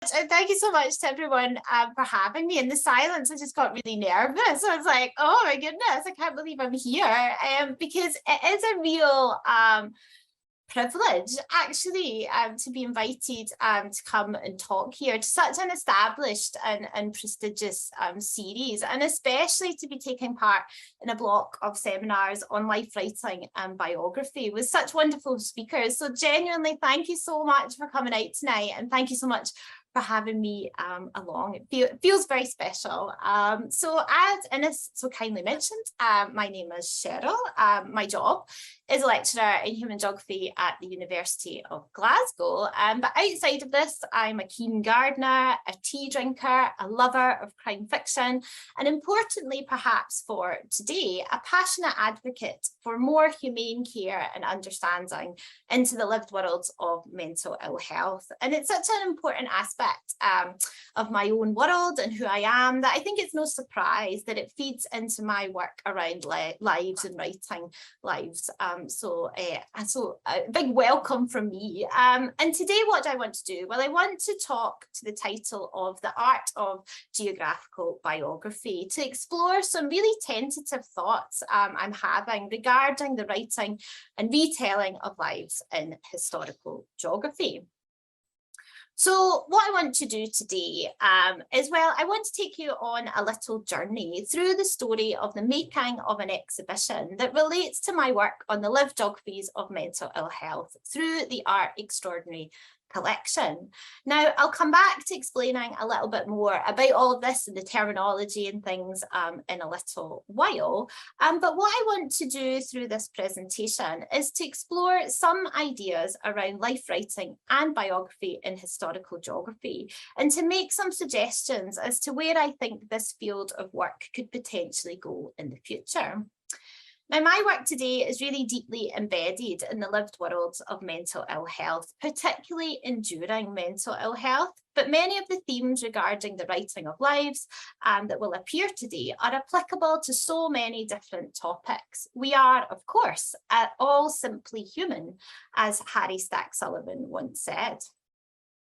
And thank you so much to everyone for having me. In the silence, I just got really nervous. I was like, oh my goodness, I can't believe I'm here. Because it is a real privilege actually to be invited to come and talk here to such an established and prestigious series, and especially to be taking part in a block of seminars on life writing and biography with such wonderful speakers. So genuinely, thank you so much for coming out tonight, and thank you so much for having me along. It feels very special. So as Ines so kindly mentioned, my name is Cheryl. My job is a lecturer in human geography at the University of Glasgow. But outside of this, I'm a keen gardener, a tea drinker, a lover of crime fiction, and importantly, perhaps for today, a passionate advocate for more humane care and understanding into the lived worlds of mental ill health. And it's such an important aspect of my own world and who I am that I think it's no surprise that it feeds into my work around lives and writing lives. So a big welcome from me. And today what I want to do, well, I want to talk to the title of The Art of Geographical Biography to explore some really tentative thoughts I'm having regarding the writing and retelling of lives in historical geography. So what I want to do today is, well, I want to take you on a little journey through the story of the making of an exhibition that relates to my work on the lived geographies of mental ill health through the Art Extraordinary collection. Now, I'll come back to explaining a little bit more about all of this and the terminology and things in a little while. But what I want to do through this presentation is to explore some ideas around life writing and biography in historical geography, and to make some suggestions as to where I think this field of work could potentially go in the future. Now, my work today is really deeply embedded in the lived worlds of mental ill health, particularly enduring mental ill health. But many of the themes regarding the writing of lives that will appear today are applicable to so many different topics. We are, of course, all simply human, as Harry Stack Sullivan once said.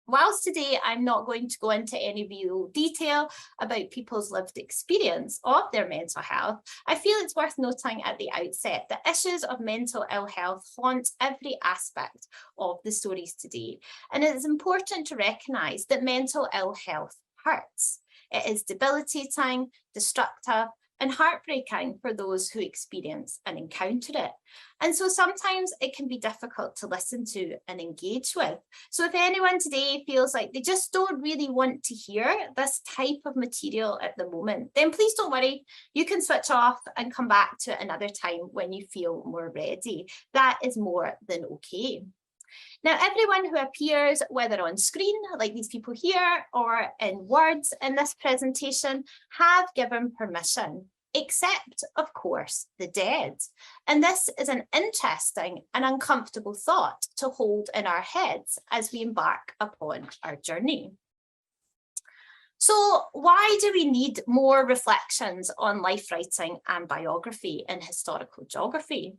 Whilst today I'm not going to go into any real detail about people's lived experience of their mental health, I feel it's worth noting at the outset that issues of mental ill health haunt every aspect of the stories today. And it is important to recognise that mental ill health hurts. It is debilitating, destructive, and heartbreaking for those who experience and encounter it. And so sometimes it can be difficult to listen to and engage with. So if anyone today feels like they just don't really want to hear this type of material at the moment, then please don't worry. You can switch off and come back to it another time when you feel more ready. That is more than okay. Now, everyone who appears, whether on screen, like these people here, or in words in this presentation, have given permission, except, of course, the dead. And this is an interesting and uncomfortable thought to hold in our heads as we embark upon our journey. So why do we need more reflections on life writing and biography in historical geography?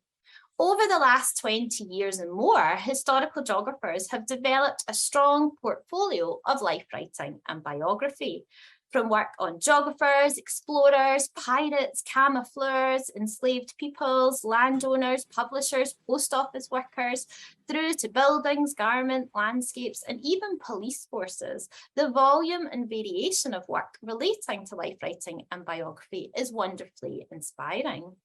Over the last 20 years and more, historical geographers have developed a strong portfolio of life writing and biography, from work on geographers, explorers, pirates, camoufleurs, enslaved peoples, landowners, publishers, post office workers, through to buildings, garment, landscapes, and even police forces. The volume and variation of work relating to life writing and biography is wonderfully inspiring.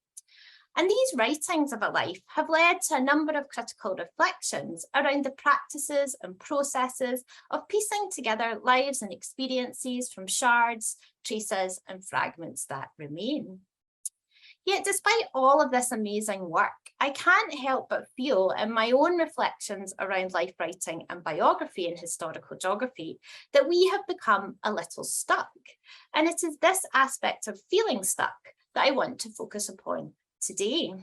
And these writings of a life have led to a number of critical reflections around the practices and processes of piecing together lives and experiences from shards, traces, and fragments that remain. Yet despite all of this amazing work, I can't help but feel in my own reflections around life writing and biography in historical geography that we have become a little stuck. And it is this aspect of feeling stuck that I want to focus upon today.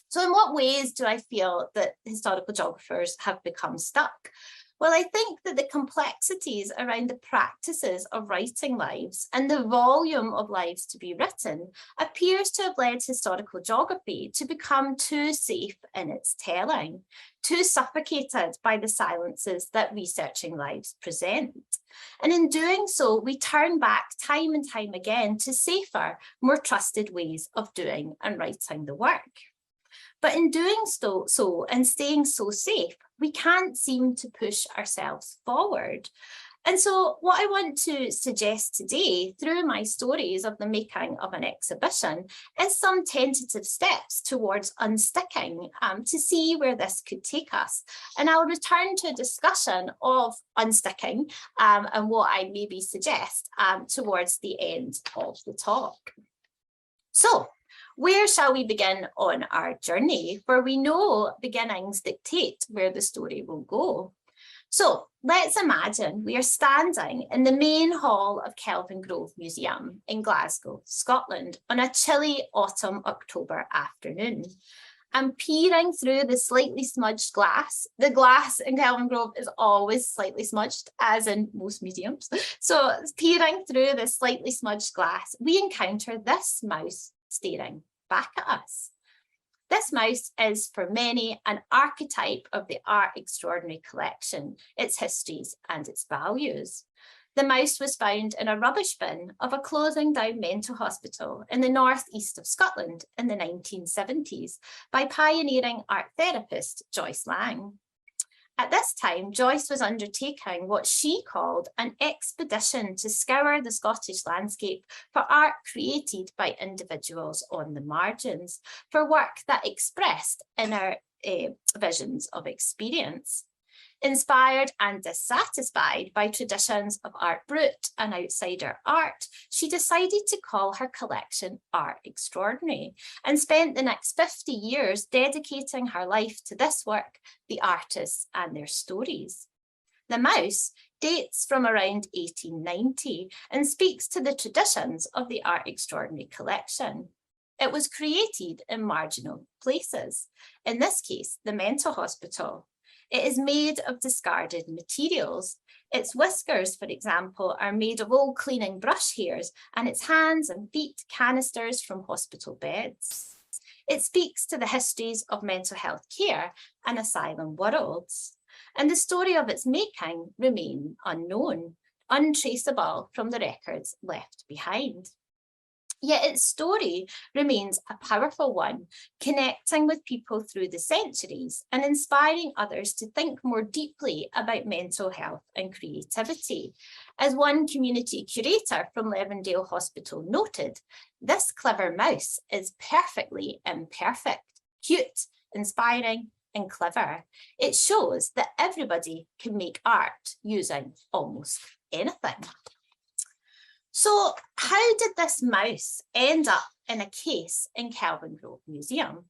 So in what ways do I feel that historical geographers have become stuck? Well, I think that the complexities around the practices of writing lives and the volume of lives to be written appears to have led historical geography to become too safe in its telling, too suffocated by the silences that researching lives present. And in doing so, we turn back time and time again to safer, more trusted ways of doing and writing the work. But in doing so and staying so safe, we can't seem to push ourselves forward. And so what I want to suggest today through my stories of the making of an exhibition is some tentative steps towards unsticking to see where this could take us. And I'll return to a discussion of unsticking and what I maybe suggest towards the end of the talk. So, where shall we begin on our journey? For we know beginnings dictate where the story will go. So let's imagine we are standing in the main hall of Kelvingrove Museum in Glasgow, Scotland, on a chilly autumn October afternoon. And peering through the slightly smudged glass, the glass in Kelvingrove is always slightly smudged, as in most museums. So peering through the slightly smudged glass, we encounter this mouse staring back at us. This mouse is for many an archetype of the art extraordinary collection, its histories and its values. The mouse was found in a rubbish bin of a closing down mental hospital in the northeast of Scotland in the 1970s by pioneering art therapist Joyce Lang. At this time, Joyce was undertaking what she called an expedition to scour the Scottish landscape for art created by individuals on the margins, for work that expressed inner visions of experience. Inspired and dissatisfied by traditions of art brut and outsider art, she decided to call her collection Art Extraordinary and spent the next 50 years dedicating her life to this work, the artists and their stories. The mouse dates from around 1890 and speaks to the traditions of the Art Extraordinary collection. It was created in marginal places, in this case, the mental hospital. It is made of discarded materials. Its whiskers, for example, are made of old cleaning brush hairs, and its hands and feet canisters from hospital beds. It speaks to the histories of mental health care and asylum worlds. And the story of its making remain unknown, untraceable from the records left behind. Yet its story remains a powerful one, connecting with people through the centuries and inspiring others to think more deeply about mental health and creativity. As one community curator from Levendale Hospital noted, this clever mouse is perfectly imperfect, cute, inspiring, and clever. It shows that everybody can make art using almost anything. So how did this mouse end up in a case in Kelvingrove Museum?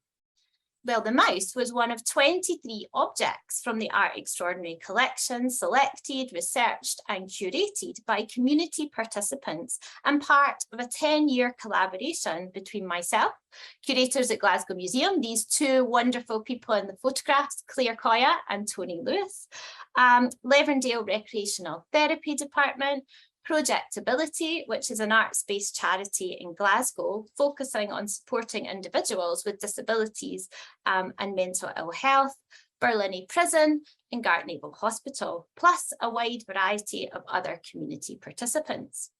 Well, the mouse was one of 23 objects from the Art Extraordinary collection selected, researched and curated by community participants and part of a 10-year collaboration between myself, curators at Glasgow Museum, these two wonderful people in the photographs, Claire Coya and Tony Lewis, Levendale Recreational Therapy Department, Projectability, which is an arts-based charity in Glasgow, focusing on supporting individuals with disabilities and mental ill health, Berlin Prison and Gartnavel Hospital, plus a wide variety of other community participants.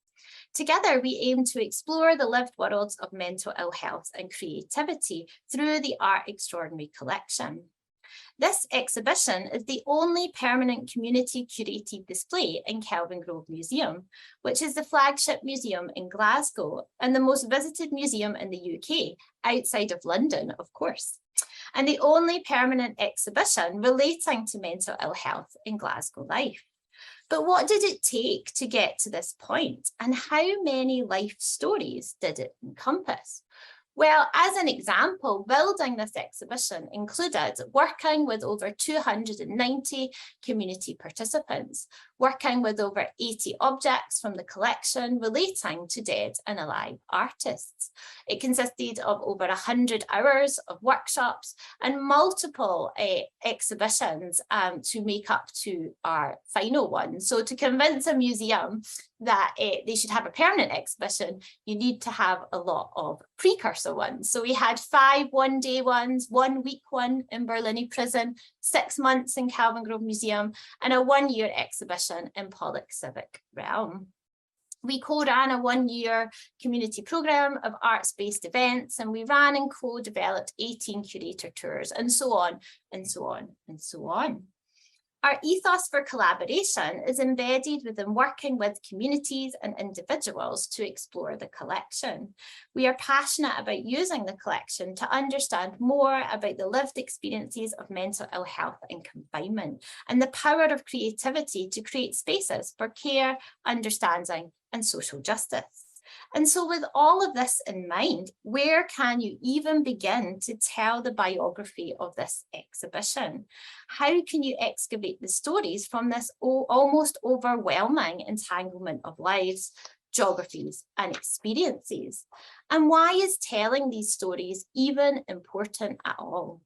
Together, we aim to explore the lived worlds of mental ill health and creativity through the Art Extraordinary collection. This exhibition is the only permanent community curated display in Kelvingrove Museum, which is the flagship museum in Glasgow and the most visited museum in the UK, outside of London, of course, and the only permanent exhibition relating to mental ill health in Glasgow life. But what did it take to get to this point, and how many life stories did it encompass? Well, as an example, building this exhibition included working with over 290 community participants, working with over 80 objects from the collection relating to dead and alive artists. It consisted of over 100 hours of workshops and multiple exhibitions to make up to our final one. So to convince a museum that they should have a permanent exhibition, you need to have a lot of precursor ones. So we had 5 one-day ones, 1 week one in Berlin Prison, 6 months in Kelvin Grove Museum, and a 1-year exhibition in Pollock Civic Realm. We co-ran a 1-year community programme of arts-based events, and we ran and co-developed 18 curator tours, and so on, and so on, and so on. Our ethos for collaboration is embedded within working with communities and individuals to explore the collection. We are passionate about using the collection to understand more about the lived experiences of mental ill health and confinement, and the power of creativity to create spaces for care, understanding, and social justice. And so with all of this in mind, where can you even begin to tell the biography of this exhibition? How can you excavate the stories from this almost overwhelming entanglement of lives, geographies, and experiences? And why is telling these stories even important at all?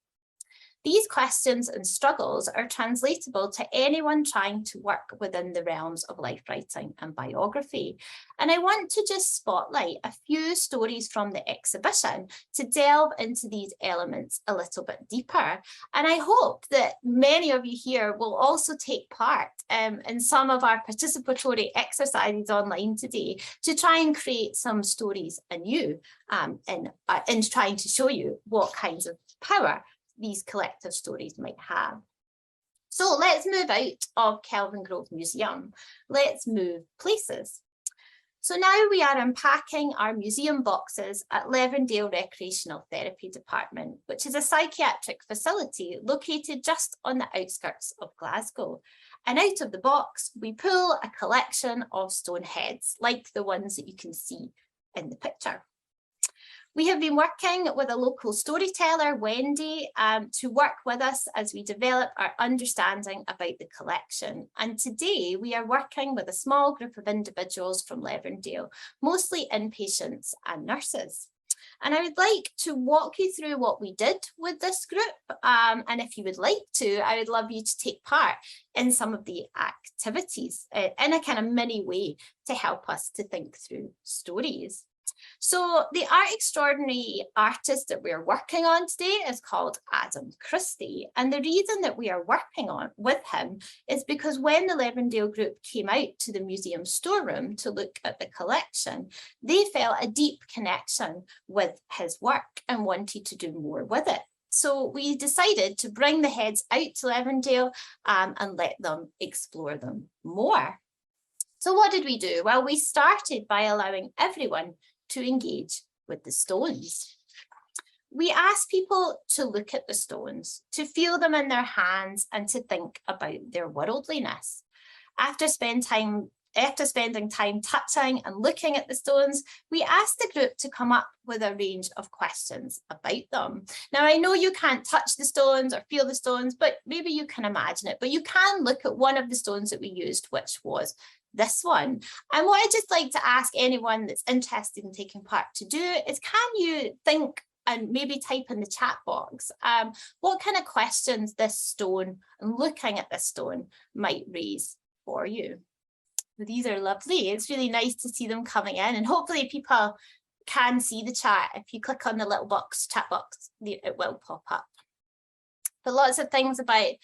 These questions and struggles are translatable to anyone trying to work within the realms of life writing and biography. And I want to just spotlight a few stories from the exhibition to delve into these elements a little bit deeper. And I hope that many of you here will also take part in some of our participatory exercises online today to try and create some stories anew in trying to show you what kinds of power these collective stories might have. So let's move out of Kelvin Grove Museum. Let's move places. So now we are unpacking our museum boxes at Levendale Recreational Therapy Department, which is a psychiatric facility located just on the outskirts of Glasgow. And out of the box, we pull a collection of stone heads, like the ones that you can see in the picture. We have been working with a local storyteller, Wendy, to work with us as we develop our understanding about the collection. And today we are working with a small group of individuals from Levendale, mostly inpatients and nurses. And I would like to walk you through what we did with this group. And if you would like to, I would love you to take part in some of the activities in a kind of mini way to help us to think through stories. So the art extraordinary artist that we're working on today is called Adam Christie. And the reason that we are working with him is because when the Levendale group came out to the museum storeroom to look at the collection, they felt a deep connection with his work and wanted to do more with it. So we decided to bring the heads out to Levendale and let them explore them more. So what did we do? Well, we started by allowing everyone to engage with the stones. We asked people to look at the stones, to feel them in their hands and to think about their worldliness. After spending time touching and looking at the stones, we asked the group to come up with a range of questions about them. Now, I know you can't touch the stones or feel the stones, but maybe you can imagine it. But you can look at one of the stones that we used, which was this one. And what I'd just like to ask anyone that's interested in taking part to do is, can you think and maybe type in the chat box what kind of questions this stone and looking at this stone might raise for you? These are lovely. It's really nice to see them coming in, and hopefully people can see the chat. If you click on the little box, chat box, it will pop up. But lots of things about,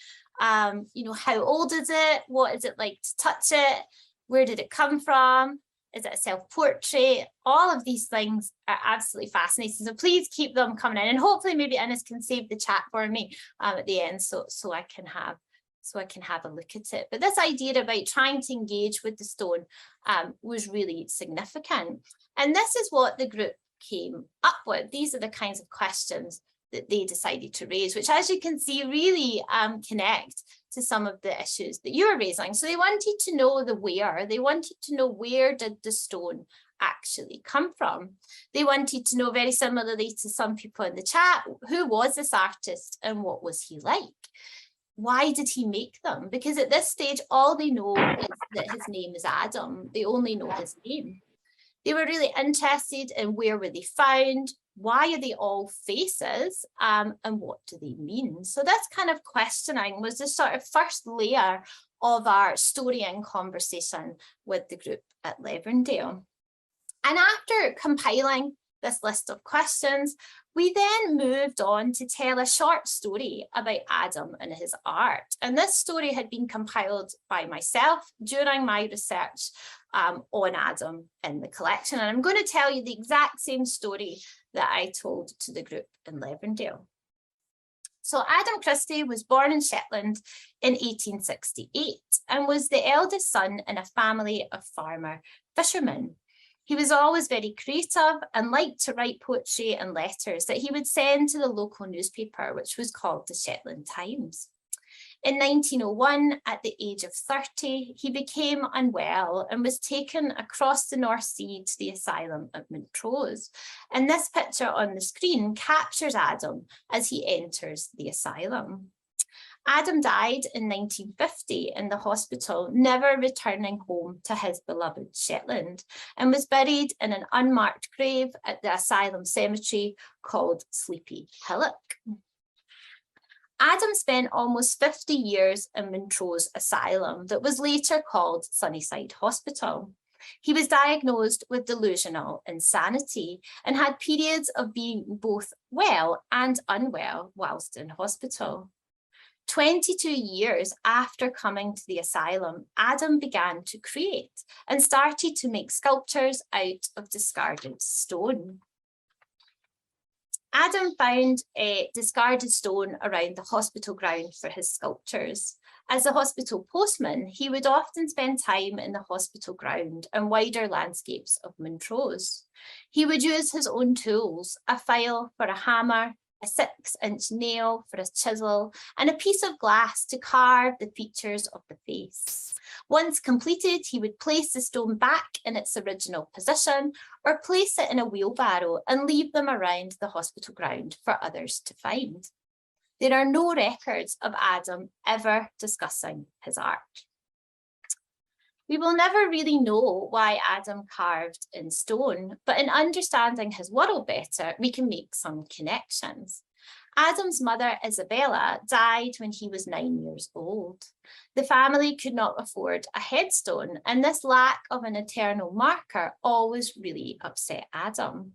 how old is it? What is it like to touch it? Where did it come from? Is it a self-portrait? All of these things are absolutely fascinating. So please keep them coming in, and hopefully maybe Ines can save the chat for me at the end so I can have a look at it. But this idea about trying to engage with the stone was really significant. And this is what the group came up with. These are the kinds of questions that they decided to raise, which, as you can see, really connect to some of the issues that you were raising. So they wanted to know the where. They wanted to know, where did the stone actually come from? They wanted to know, very similarly to some people in the chat, who was this artist and what was he like? why did he make them? Because at this stage, all they know is that his name is Adam. They only know his name. They were really interested in where were they found, why are they all faces, and what do they mean? So this kind of questioning was the sort of first layer of our story and conversation with the group at Levendale. And after compiling this list of questions, we then moved on to tell a short story about Adam and his art. And this story had been compiled by myself during my research on Adam in the collection. And I'm going to tell you the exact same story that I told to the group in Levendale. So Adam Christie was born in Shetland in 1868 and was the eldest son in a family of farmer fishermen. He was always very creative and liked to write poetry and letters that he would send to the local newspaper, which was called the Shetland Times. In 1901, at the age of 30, he became unwell and was taken across the North Sea to the asylum at Montrose. And this picture on the screen captures Adam as he enters the asylum. Adam died in 1950 in the hospital, never returning home to his beloved Shetland, and was buried in an unmarked grave at the asylum cemetery called Sleepy Hillock. Adam spent almost 50 years in Montrose Asylum that was later called Sunnyside Hospital. He was diagnosed with delusional insanity and had periods of being both well and unwell whilst in hospital. 22 years after coming to the asylum, Adam began to create and started to make sculptures out of discarded stone. Adam found a discarded stone around the hospital ground for his sculptures. As a hospital postman, he would often spend time in the hospital ground and wider landscapes of Montrose. He would use his own tools, a file for a hammer, a 6-inch nail for a chisel, and a piece of glass to carve the features of the face. Once completed, he would place the stone back in its original position or place it in a wheelbarrow and leave them around the hospital ground for others to find. There are no records of Adam ever discussing his art. We will never really know why Adam carved in stone, but in understanding his world better, we can make some connections. Adam's mother, Isabella, died when he was 9 years old. The family could not afford a headstone, and this lack of an eternal marker always really upset Adam.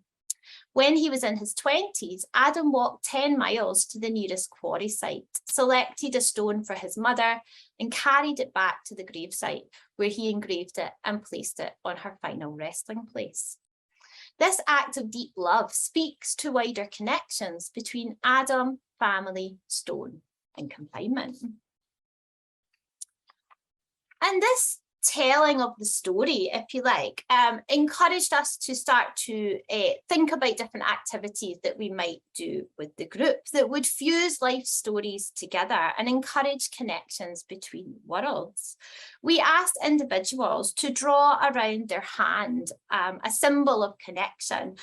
When he was in his 20s, Adam walked 10 miles to the nearest quarry site, selected a stone for his mother, and carried it back to the gravesite, where he engraved it and placed it on her final resting place. This act of deep love speaks to wider connections between Adam, family, stone, and confinement. And this telling of the story, if you like, encouraged us to start to think about different activities that we might do with the group that would fuse life stories together and encourage connections between worlds. We asked individuals to draw around their hand a symbol of connection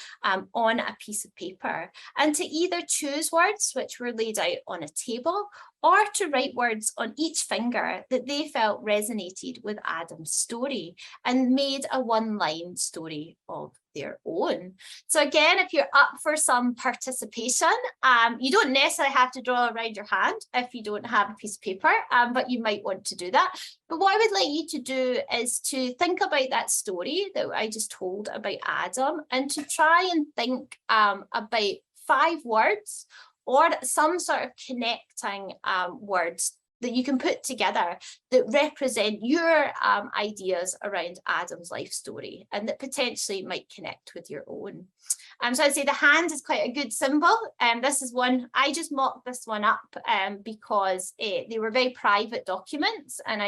on a piece of paper, and to either choose words which were laid out on a table or to write words on each finger that they felt resonated with Adam's story and made a one-line story of their own. So again, if you're up for some participation, you don't necessarily have to draw around your hand if you don't have a piece of paper, but you might want to do that. But what I would like you to do is to think about that story that I just told about Adam, and to try and think about 5 words or some sort of connecting words that you can put together that represent your ideas around Adam's life story and that potentially might connect with your own. So I'd say the hand is quite a good symbol. This is one, I just mocked this one up because they were very private documents, and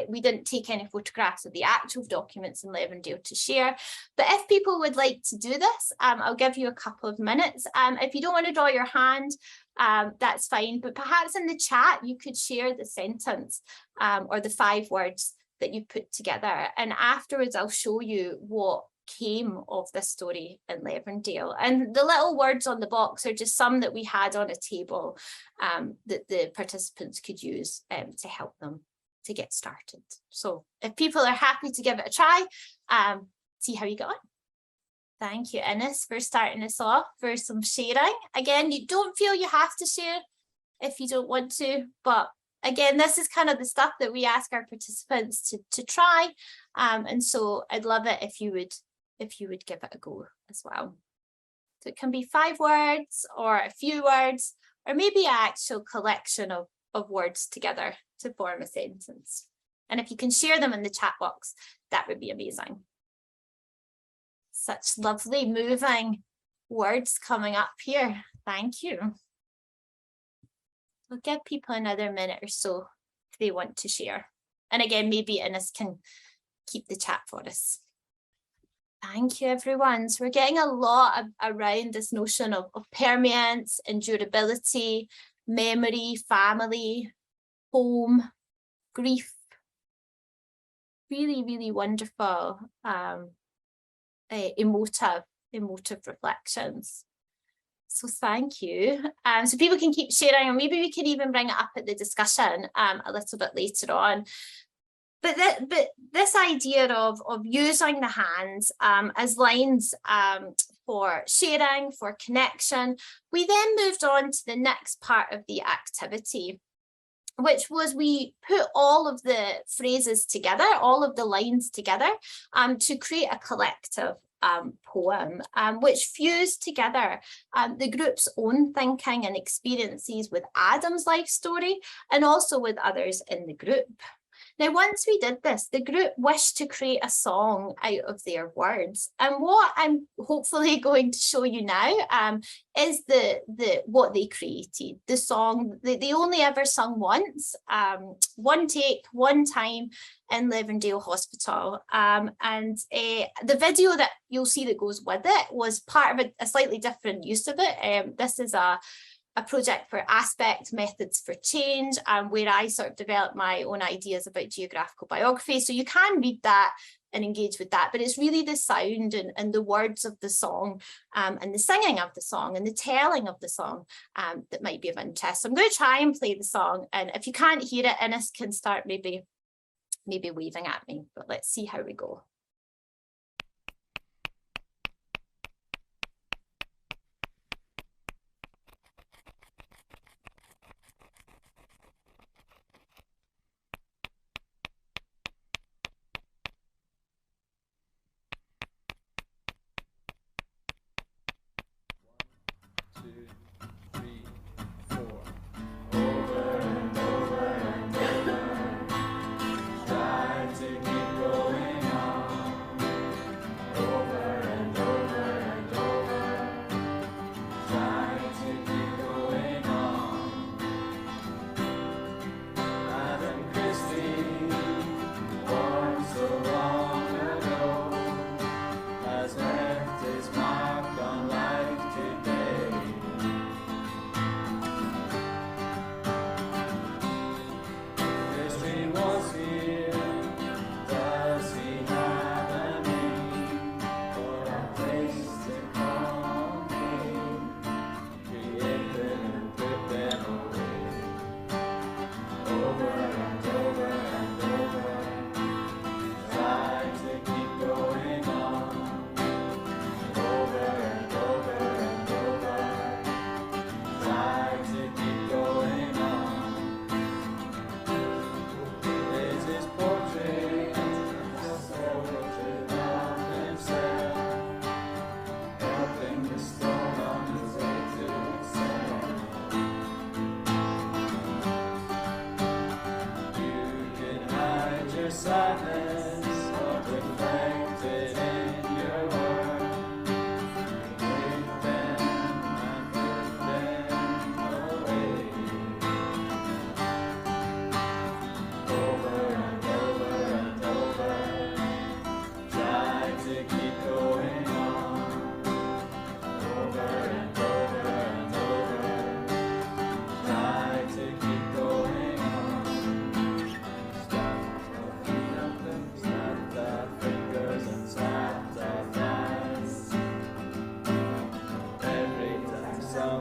we didn't take any photographs of the actual documents in Levendale to share. But if people would like to do this, I'll give you a couple of minutes. If you don't want to draw your hand, that's fine, but perhaps in the chat you could share the sentence or the 5 words that you put together, and afterwards I'll show you what came of this story in Levendale. And the little words on the box are just some that we had on a table that the participants could use to help them to get started. So if people are happy to give it a try, see how you get on. Thank you, Ines, for starting us off, for some sharing. Again, you don't feel you have to share if you don't want to, but again, this is kind of the stuff that we ask our participants to try. And so I'd love it if you would give it a go as well. So it can be 5 words or a few words, or maybe an actual collection of words together to form a sentence. And if you can share them in the chat box, that would be amazing. Such lovely moving words coming up here. Thank you. We'll give people another minute or so if they want to share. And again, maybe Ines can keep the chat for us. Thank you, everyone. So we're getting a lot around this notion of permanence, endurability, memory, family, home, grief. Really, really wonderful, emotive reflections. So thank you. So people can keep sharing, and maybe we can even bring it up at the discussion a little bit later on. But this idea of using the hands as lines for sharing, for connection, we then moved on to the next part of the activity, which was we put all of the phrases together, all of the lines together to create a collective poem, which fused together the group's own thinking and experiences with Adam's life story and also with others in the group. Now, once we did this, the group wished to create a song out of their words. And what I'm hopefully going to show you now is what they created. The song, they only ever sung once, one take, one time in Levendale Hospital. The video that you'll see that goes with it was part of a slightly different use of it. This is a project for aspect methods for change, where I sort of developed my own ideas about geographical biography. So you can read that and engage with that, but it's really the sound and the words of the song and the singing of the song and the telling of the song that might be of interest. So I'm going to try and play the song, and if you can't hear it, Ines can start maybe waving at me, but let's see how we go. Try to keep going on.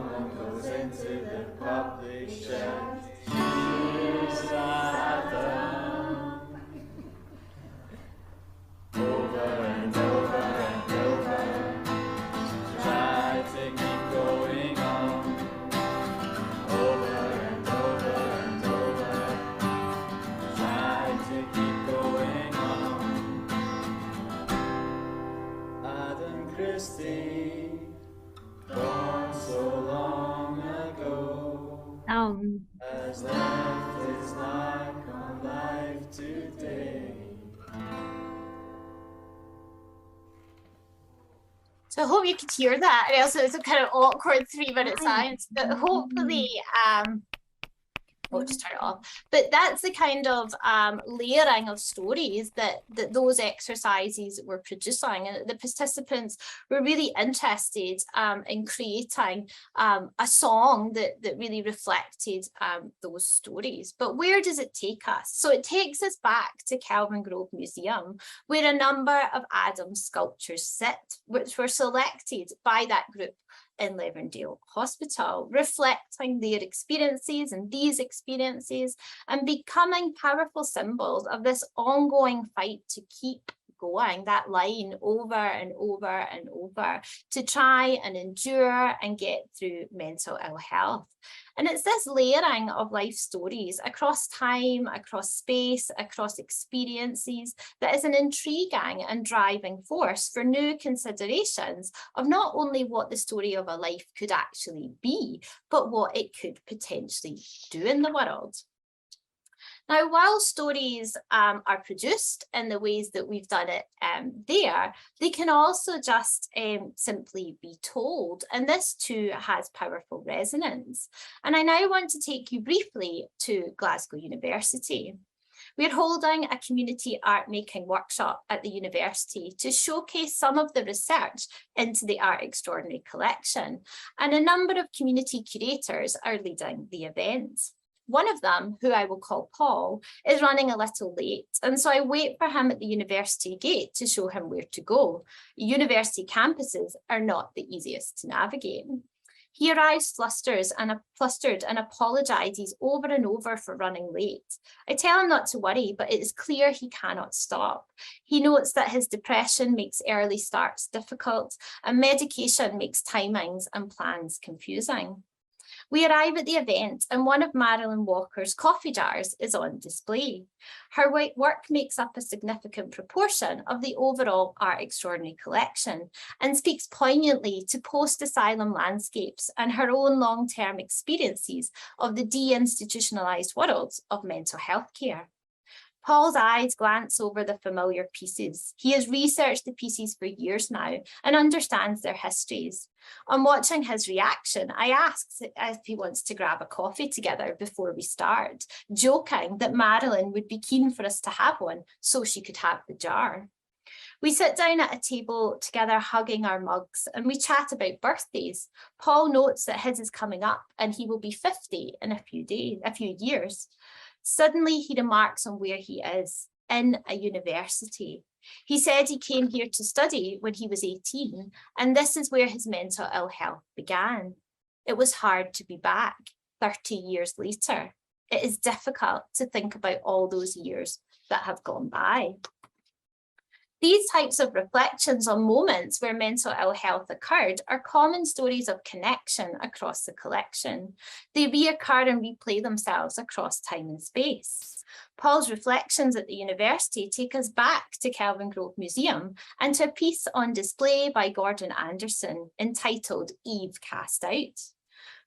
woman goes into the public shed. Cheers Adam. Over and over and over. Try to keep going on. Over and over and over. Try to keep going on. Adam Christie, born so long ago, has left his mark on life today. So I hope you could hear that. And also it's a kind of awkward 3-minute silence, but hopefully, just turn it off. But that's the kind of layering of stories that those exercises were producing, and the participants were really interested in creating a song that really reflected those stories. But where does it take us? So it takes us back to Kelvin Grove Museum, where a number of Adam's sculptures sit, which were selected by that group in Levendale Hospital, reflecting their experiences and these experiences and becoming powerful symbols of this ongoing fight to keep going, that line over and over and over, to try and endure and get through mental ill health. And it's this layering of life stories across time, across space, across experiences that is an intriguing and driving force for new considerations of not only what the story of a life could actually be, but what it could potentially do in the world. Now, while stories are produced in the ways that we've done it there, they can also just simply be told. And this too has powerful resonance. And I now want to take you briefly to Glasgow University. We're holding a community art making workshop at the university to showcase some of the research into the Art Extraordinary collection. And a number of community curators are leading the event. One of them, who I will call Paul, is running a little late, and so I wait for him at the university gate to show him where to go. University campuses are not the easiest to navigate. He arrives flustered and apologises over and over for running late. I tell him not to worry, but it is clear he cannot stop. He notes that his depression makes early starts difficult, and medication makes timings and plans confusing. We arrive at the event and one of Marilyn Walker's coffee jars is on display. Her work makes up a significant proportion of the overall Art Extraordinary collection and speaks poignantly to post-asylum landscapes and her own long-term experiences of the deinstitutionalised worlds of mental health care. Paul's eyes glance over the familiar pieces. He has researched the pieces for years now and understands their histories. On watching his reaction, I asked if he wants to grab a coffee together before we start, joking that Marilyn would be keen for us to have one so she could have the jar. We sit down at a table together, hugging our mugs, and we chat about birthdays. Paul notes that his is coming up and he will be 50 in a few years. Suddenly, he remarks on where he is, in a university. He said he came here to study when he was 18, and this is where his mental ill health began. It was hard to be back 30 years later. It is difficult to think about all those years that have gone by. These types of reflections on moments where mental ill health occurred are common stories of connection across the collection. They reoccur and replay themselves across time and space. Paul's reflections at the university take us back to Kelvin Grove Museum and to a piece on display by Gordon Anderson entitled Eve Cast Out.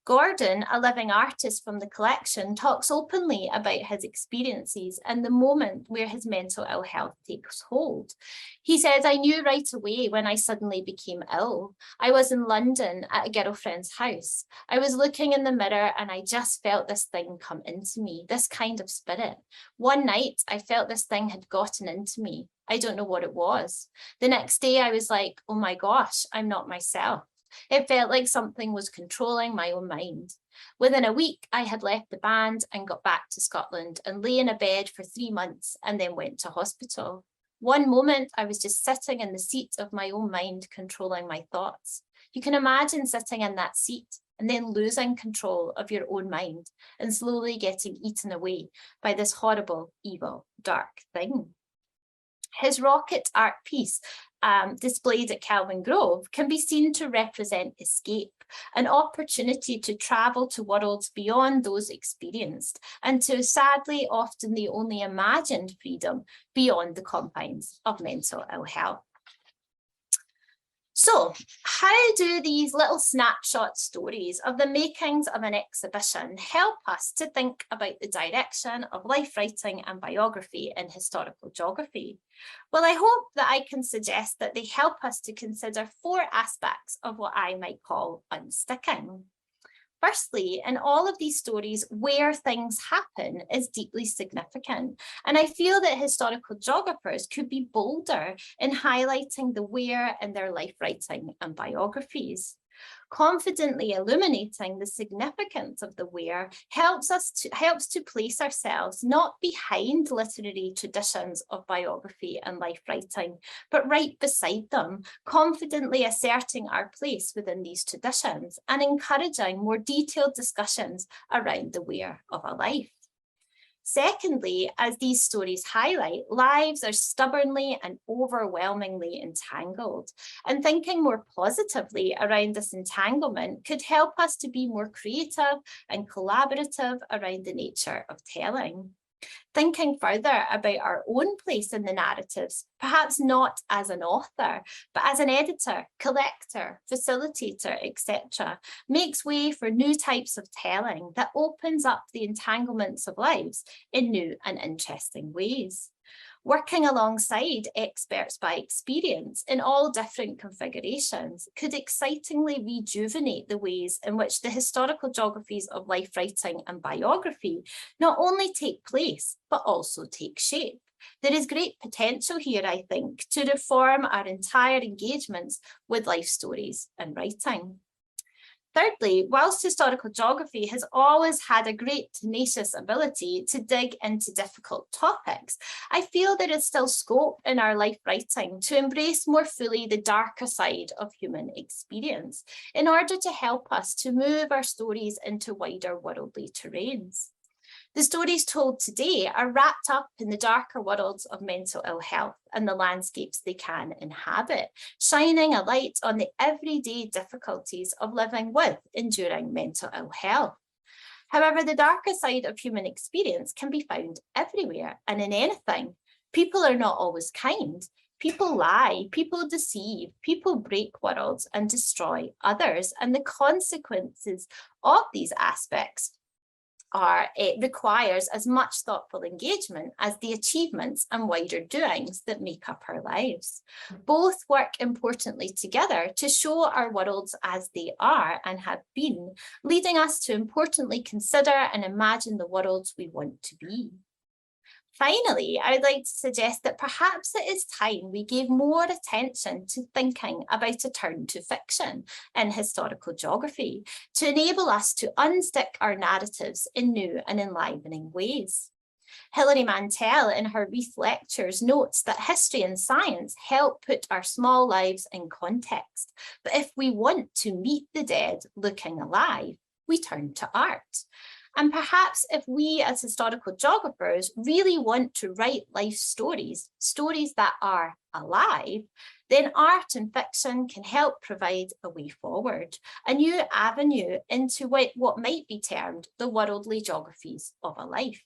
Gordon, a living artist from the collection, talks openly about his experiences and the moment where his mental ill health takes hold. He says, I knew right away when I suddenly became ill. I was in London at a girlfriend's house. I was looking in the mirror and I just felt this thing come into me, this kind of spirit. One night, I felt this thing had gotten into me. I don't know what it was. The next day, I was like, oh my gosh, I'm not myself. It felt like something was controlling my own mind. Within a week, I had left the band and got back to Scotland and lay in a bed for 3 months and then went to hospital. One moment, I was just sitting in the seat of my own mind, controlling my thoughts. You can imagine sitting in that seat and then losing control of your own mind and slowly getting eaten away by this horrible, evil, dark thing. His rocket art piece, displayed at Kelvin Grove, can be seen to represent escape, an opportunity to travel to worlds beyond those experienced, and to, sadly, often the only imagined freedom beyond the confines of mental ill health. So, how do these little snapshot stories of the makings of an exhibition help us to think about the direction of life writing and biography in historical geography? Well, I hope that I can suggest that they help us to consider 4 aspects of what I might call unsticking. Firstly, in all of these stories, where things happen is deeply significant. And I feel that historical geographers could be bolder in highlighting the where in their life writing and biographies. Confidently illuminating the significance of the where helps to place ourselves not behind literary traditions of biography and life writing, but right beside them, confidently asserting our place within these traditions and encouraging more detailed discussions around the where of a life. Secondly, as these stories highlight, lives are stubbornly and overwhelmingly entangled, and thinking more positively around this entanglement could help us to be more creative and collaborative around the nature of telling. Thinking further about our own place in the narratives, perhaps not as an author, but as an editor, collector, facilitator, etc., makes way for new types of telling that opens up the entanglements of lives in new and interesting ways. Working alongside experts by experience in all different configurations could excitingly rejuvenate the ways in which the historical geographies of life writing and biography not only take place, but also take shape. There is great potential here, I think, to reform our entire engagements with life stories and writing. Thirdly, whilst historical geography has always had a great tenacious ability to dig into difficult topics, I feel there is still scope in our life writing to embrace more fully the darker side of human experience in order to help us to move our stories into wider worldly terrains. The stories told today are wrapped up in the darker worlds of mental ill health and the landscapes they can inhabit, shining a light on the everyday difficulties of living with enduring mental ill health. However, the darker side of human experience can be found everywhere and in anything. People are not always kind. People lie, people deceive, people break worlds and destroy others, and the consequences of these aspects it requires as much thoughtful engagement as the achievements and wider doings that make up our lives. Both work importantly together to show our worlds as they are and have been, leading us to importantly consider and imagine the worlds we want to be. Finally, I would like to suggest that perhaps it is time we gave more attention to thinking about a turn to fiction in historical geography to enable us to unstick our narratives in new and enlivening ways. Hilary Mantel in her Reith Lectures notes that history and science help put our small lives in context, but if we want to meet the dead looking alive, we turn to art. And perhaps if we as historical geographers really want to write life stories, stories that are alive, then art and fiction can help provide a way forward, a new avenue into what might be termed the worldly geographies of a life.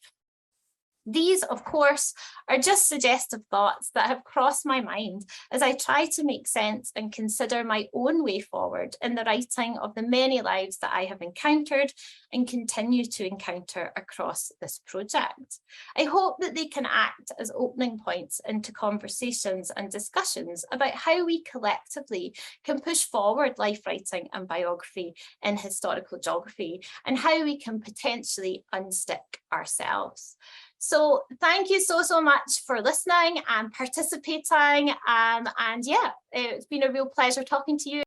These, of course, are just suggestive thoughts that have crossed my mind as I try to make sense and consider my own way forward in the writing of the many lives that I have encountered and continue to encounter across this project. I hope that they can act as opening points into conversations and discussions about how we collectively can push forward life writing and biography in historical geography and how we can potentially unstick ourselves. So thank you so much for listening and participating. And yeah, it's been a real pleasure talking to you.